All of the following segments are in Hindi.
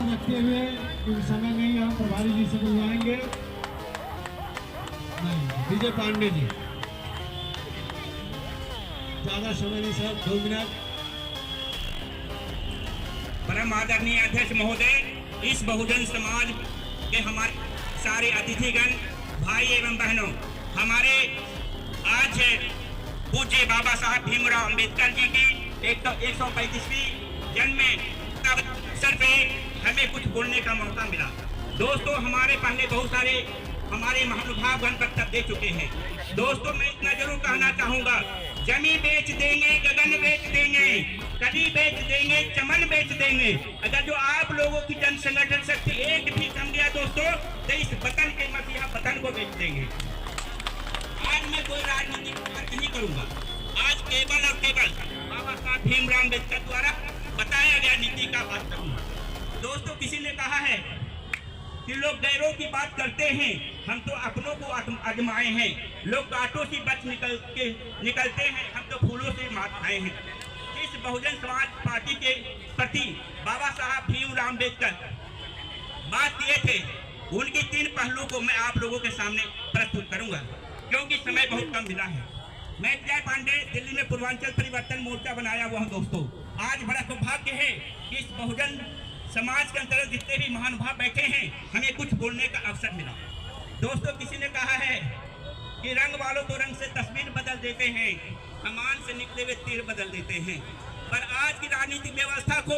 रखते हुए क्योंकि समय नहीं हम प्रभारी जी से बुलवाएंगे। विजय पांडे जी, ज्यादा समय नहीं सर, 2 मिनट। परम आदरणीय अध्यक्ष महोदय, इस बहुजन समाज के हमारे सारे अतिथिगण, भाई एवं बहनों, हमारे आज पूज्य बाबा साहब भीमराव अंबेडकर जी की 135वीं जन्म अवसर पे हमें कुछ बोलने का मौका मिला। दोस्तों, हमारे पहले बहुत सारे हमारे महानुभावगण वक्तव्य दे चुके हैं। दोस्तों, मैं इतना जरूर कहना चाहूंगा, जमीन बेच देंगे, गगन बेच देंगे, कली बेच देंगे, चमन बेच देंगे, अगर जो आप लोगों की जन संगठन शक्ति एक भी कम गया दोस्तों, तो इस वतन के मसीहा वतन को बेच देंगे। आज मैं कोई राजनीतिक बात नहीं करूंगा। आज केवल और केवल बाबा साहब भीमराव अम्बेडकर द्वारा बताया गया नीति का बात करूंगा। दोस्तों, किसी ने कहा है कि लोग गैरों की बात करते हैं, हम तो अपनों को आजमाए हैं। लोग कांटों से बच निकलते हैं, हम तो फूलों से मात खाए हैं। इस बहुजन समाज पार्टी के प्रति बाबा साहब भीमराव अम्बेडकर बात किए थे, उनके 3 पहलू को मैं आप लोगों के सामने प्रस्तुत करूंगा, क्योंकि समय बहुत कम मिला है। मैं विजय पांडे, दिल्ली में पूर्वांचल परिवर्तन मोर्चा बनाया हुआ हूँ। दोस्तों, आज बड़ा सौभाग्य है कि इस बहुजन समाज के अंतर्गत जितने भी महानुभाव बैठे हैं, हमें कुछ बोलने का अवसर मिला। दोस्तों, किसी ने कहा है कि रंग वालों तो रंग से तस्वीर बदल देते हैं, कमान से निकले हुए तीर बदल देते हैं, पर आज की राजनीतिक व्यवस्था को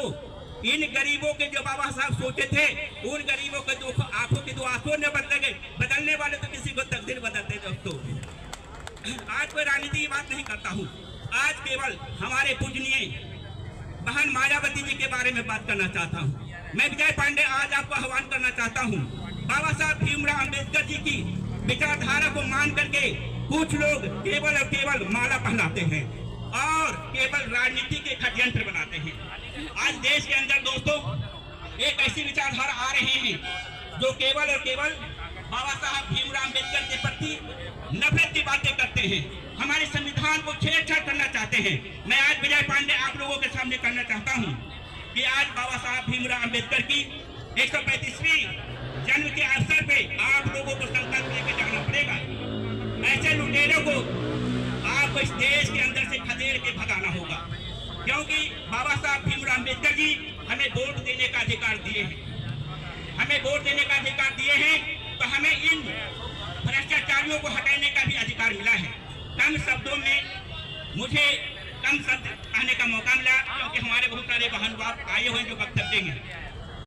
इन गरीबों के जो बाबा साहब सोचे थे, उन गरीबों के दो आंखों के 2 आंसू ने बदलने वाले तो किसी को तकदीर बदलते। दोस्तों, आज कोई राजनीति की बात नहीं करता हूँ। आज केवल हमारे पूजनीय बहन मायावती जी के बारे में बात करना चाहता हूँ। मैं विजय पांडे आज आपको आह्वान करना चाहता हूँ, बाबा साहब भीमराव अम्बेडकर जी की विचारधारा को मान करके कुछ लोग केवल और केवल माला पहनाते हैं और केवल राजनीति के षड्यंत्र बनाते हैं। आज देश के अंदर दोस्तों एक ऐसी विचारधारा आ रही है जो केवल और केवल बाबा साहब भीमराव अम्बेडकर के प्रति नफरत की बातें करते हैं, हमारे संविधान को छेड़छाड़ करना चाहते हैं। मैं आज विजय पांडे आप लोगों के सामने करना चाहता हूं कि आज बाबा साहब भीमराव अम्बेडकर की 135वीं जन्म के अवसर पे आप लोगों को संकल्प लेकर जाना पड़ेगा। ऐसे लुटेरों को आपको इस देश के अंदर से खदेड़ के भगाना होगा, क्योंकि बाबा साहब भीमराव अम्बेडकर जी हमें वोट देने का अधिकार दिए हैं। हमें वोट देने का अधिकार दिए हैं, तो हमें इन भ्रष्टाचारियों को हटाने का भी अधिकार मिला है। कम शब्दों में मुझे कम शब्द कहने का मौका मिला, क्योंकि हमारे बहुत सारे महानुभाव आए हुए जो वक्तव्य देंगे।